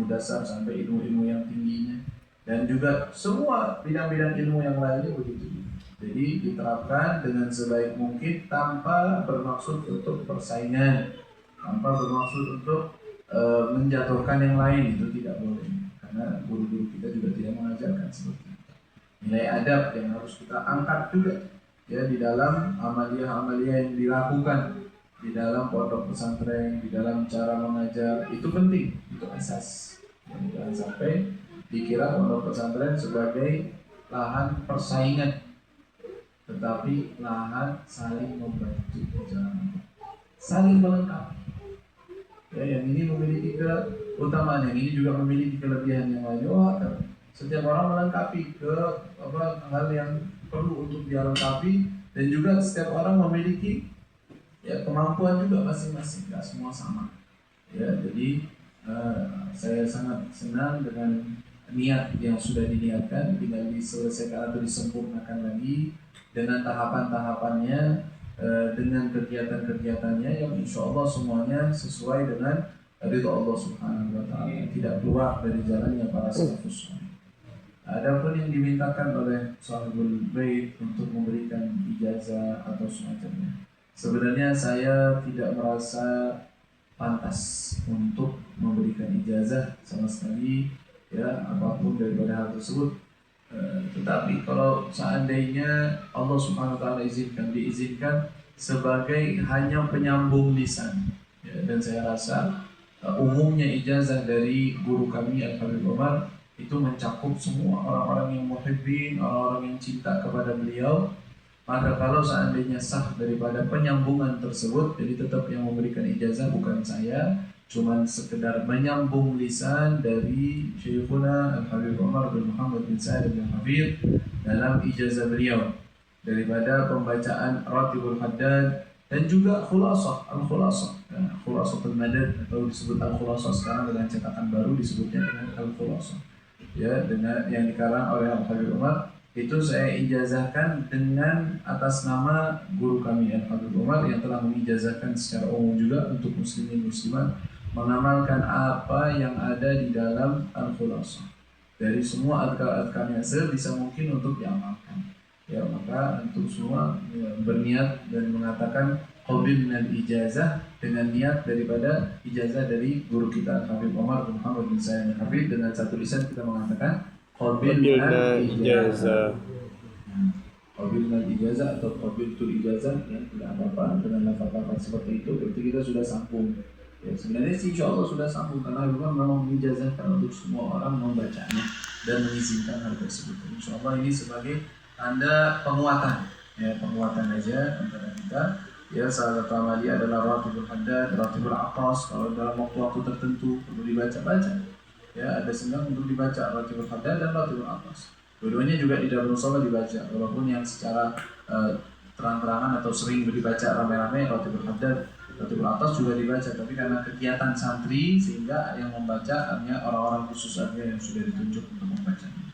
ilmu dasar sampai ilmu-ilmu yang tingginya, dan juga semua bidang-bidang ilmu yang lainnya begitu. Jadi diterapkan dengan sebaik mungkin tanpa bermaksud untuk persaingan, tanpa bermaksud untuk menjatuhkan yang lain, itu tidak boleh. Karena guru-guru kita juga tidak mengajarkan seperti itu. Nilai adab yang harus kita angkat juga ya di dalam amalia-amalia yang dilakukan di dalam pondok pesantren, di dalam cara mengajar, itu penting, itu asas. Jangan sampai dikira pondok pesantren sebagai lahan persaingan, tetapi lahan saling membantu, saling melengkapi. Ya, yang ini memiliki keutamaan, yang ini juga memiliki kelebihan yang lain. Setiap orang melengkapi hal yang perlu untuk dia lengkapi, dan juga setiap orang memiliki ya kemampuan juga masing-masing, tidak semua sama. Ya, jadi saya sangat senang dengan niat yang sudah diniatkan, tinggal diselesaikan atau disempurnakan lagi dengan tahapan-tahapannya, dengan kegiatan-kegiatannya yang insya Allah semuanya sesuai dengan ridha Allah Subhanahu Wa Taala, tidak keluar dari jalannya para salafus saleh. Adapun yang dimintakan oleh Sahibul Bait untuk memberikan ijazah atau semacamnya, sebenarnya saya tidak merasa pantas untuk memberikan ijazah sama sekali, ya, apapun daripada hal tersebut. Tetapi kalau seandainya Allah Subhanahu Wa Taala diizinkan sebagai hanya penyambung lisan, ya, dan saya rasa umumnya ijazah dari guru kami Al-Habib Omar itu mencakup semua orang-orang yang muhibbin, orang-orang yang cinta kepada beliau. Maka kalau seandainya sah daripada penyambungan tersebut, jadi tetap yang memberikan ijazah bukan saya, cuman sekedar menyambung lisan dari Syekhuna Al-Habib Omar bin Muhammad bin Sa'id bin Hafidh dalam ijazah beliau, daripada pembacaan Ratibul Haddad dan juga Khulasah, Al-Khulasah, Khulasatul Madad, atau disebut Al-Khulasah sekarang dengan cetakan baru disebutnya dengan Al-Khulasah, ya, dengan yang dikarang oleh Al-Habib Omar. Itu saya ijazahkan dengan atas nama guru kami Al-Habib Omar yang telah mengijazahkan secara umum juga untuk muslimin muslimat mengamalkan apa yang ada di dalam Al-Khulasah dari semua adkar-adkarnya sebisa mungkin untuk diamalkan. Ya, maka untuk semua ya, berniat dan mengatakan qabilna ijazah dengan niat daripada ijazah dari guru kita Al-Habib Omar bin Muhammad bin Sa'id Al-Habib, dengan satu lisan kita mengatakan qabilna ijazah. Qabilna ijazah atau qabiltul ijazah, ya, tidak apa-apa dengan lafaz-lafaz seperti itu, berarti kita sudah sambung. Ya, sebenarnya sih insya Allah sudah sambung, karena memang mengijazahkan untuk semua orang membacanya dan mengizinkan hal tersebut. Insya Allah ini sebagai tanda penguatan, ya, penguatan aja antara kita. Ya, salah satu amalia adalah Ratibul Haddad, Ratibul Aqas. Kalau dalam waktu-waktu tertentu perlu dibaca-baca, ya, ada senang untuk dibaca Ratibul Haddad dan Ratibul Aqas. Dua-duanya juga di dalam musola dibaca, walaupun yang secara terang-terangan atau sering dibaca rame-rame Ratibul Haddad, Ratibul Aqas juga dibaca, tapi karena kegiatan santri sehingga yang membaca hanya orang-orang khusus saja yang sudah ditunjuk untuk membacanya.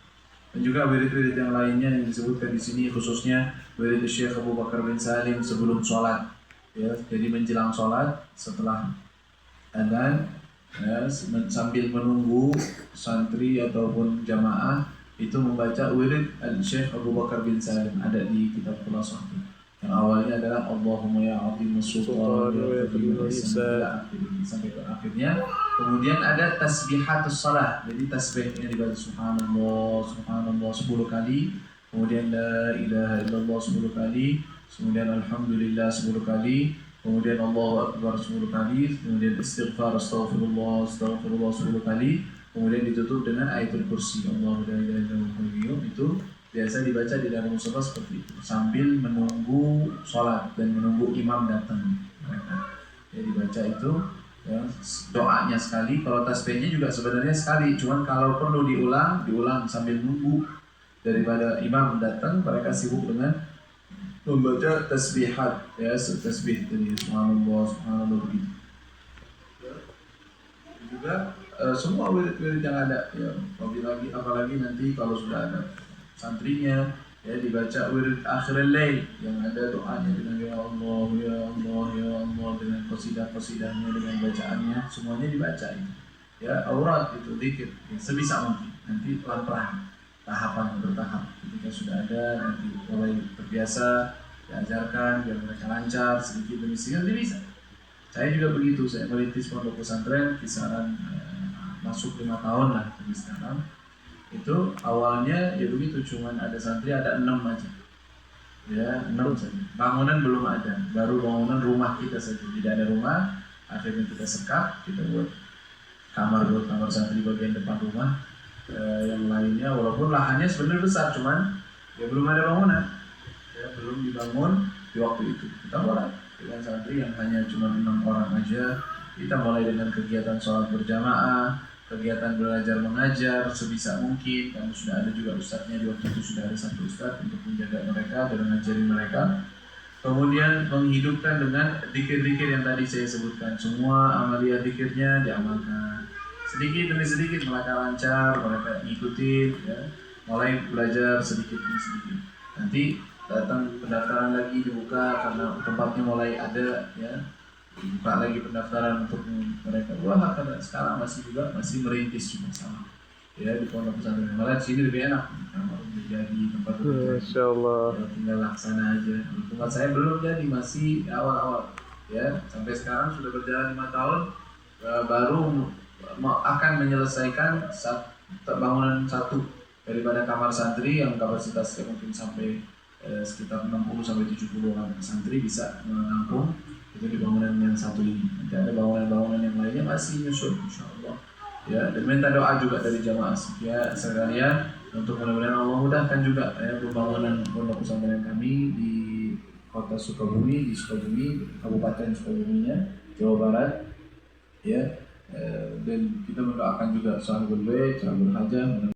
Dan juga wirid-wirid yang lainnya yang disebutkan di sini, khususnya wirid Syekh Abu Bakar bin Salim sebelum sholat, ya, jadi menjelang sholat setelah adzan, ya, sambil menunggu santri ataupun jamaah itu membaca wirid Syekh Abu Bakar bin Salim, ada di kitab Khulasah. Yang awalnya adalah Allahumma ya azim sultan sampai ke akhirnya. Kemudian ada tasbihatus salah, jadi tasbihnya dibaca subhanallah subhanallah 10 kali, kemudian la ilaha illallah 10 kali, kemudian alhamdulillah 10 kali, kemudian Allahu akbar 10 kali, kemudian istighfar astaghfirullah astaghfirullah 10 kali, kemudian ditutup dengan ayatul kursi Allahu la ilaha illallah. Itu biasa dibaca di dalam mushaf seperti itu sambil menunggu sholat dan menunggu imam datang. Ya, dibaca itu, ya, doanya sekali. Kalau tasbihnya juga sebenarnya sekali, cuman kalau perlu diulang sambil nunggu daripada imam datang. Mereka sibuk dengan membaca tasbihat, ya, tasbih tadi subhanallah subhanallah begitu. Juga semua wirid-wirid yang ada, ya, apalagi nanti kalau sudah ada santrinya, ya, dibaca wirid akhirul lail yang ada doanya dengan ya Allah ya Allah ya Allah, dengan qasidah-qasidahnya, dengan bacaannya, semuanya dibaca ini. ya aurat itu dikit ya, sebisa mungkin nanti pelan-pelan tahapan bertahap ketika sudah ada nanti mulai terbiasa diajarkan biar mereka lancar sedikit demi sedikit nanti bisa. Saya juga begitu, saya merintis pondok pesantren kisaran masuk 5 tahun lah sampai sekarang. Itu awalnya ya begitu, cuman ada santri ada 6 aja, ya 6 saja. Bangunan belum ada, baru bangunan rumah kita saja, tidak ada rumah. Akhirnya kita sekap, kita buat kamar santri bagian depan rumah. Yang lainnya walaupun lahannya sebenarnya besar, cuman ya belum ada bangunan, ya belum dibangun di waktu itu. Kita mulai dengan santri yang hanya cuma 6 orang aja. Kita mulai dengan kegiatan sholat berjamaah, kegiatan belajar mengajar sebisa mungkin. Karena sudah ada juga ustadznya di waktu itu, sudah ada satu ustadz untuk menjaga mereka dan mengajarin mereka. Kemudian menghidupkan dengan zikir-zikir yang tadi saya sebutkan. Semua amalia zikirnya diamalkan. Sedikit demi sedikit mereka lancar, mereka ngikutin, ya. Mulai belajar sedikit demi sedikit. Nanti datang pendaftaran lagi dibuka karena tempatnya mulai ada, ya. Dibuka lagi pendaftaran untuk mereka. Wah, karena sekarang masih merintis juga sama. Ya di pondok pesantren malah sini lebih enak kalau jadi tempat belajar. Masya Allah. Ya, tinggal laksana aja. Tempat saya belum jadi, masih awal-awal. Ya sampai sekarang sudah berjalan 5 tahun, baru akan menyelesaikan bangunan satu daripada kamar santri yang kapasitasnya mungkin sampai sekitar 60 sampai 70 orang santri bisa menampung. Itu di bangunan yang satu ini. Nanti ada bangunan-bangunan yang lainnya masih nyusul, insyaallah. Ya, dan minta doa juga dari jamaah ya sekalian untuk mudah-mudahan Allah mudahkan juga ya pembangunan pondok pesantren kami di kota Sukabumi, di Sukabumi, Kabupaten Sukabuminya, Jawa Barat, ya. Dan kita mendoakan juga sahabat berhajah.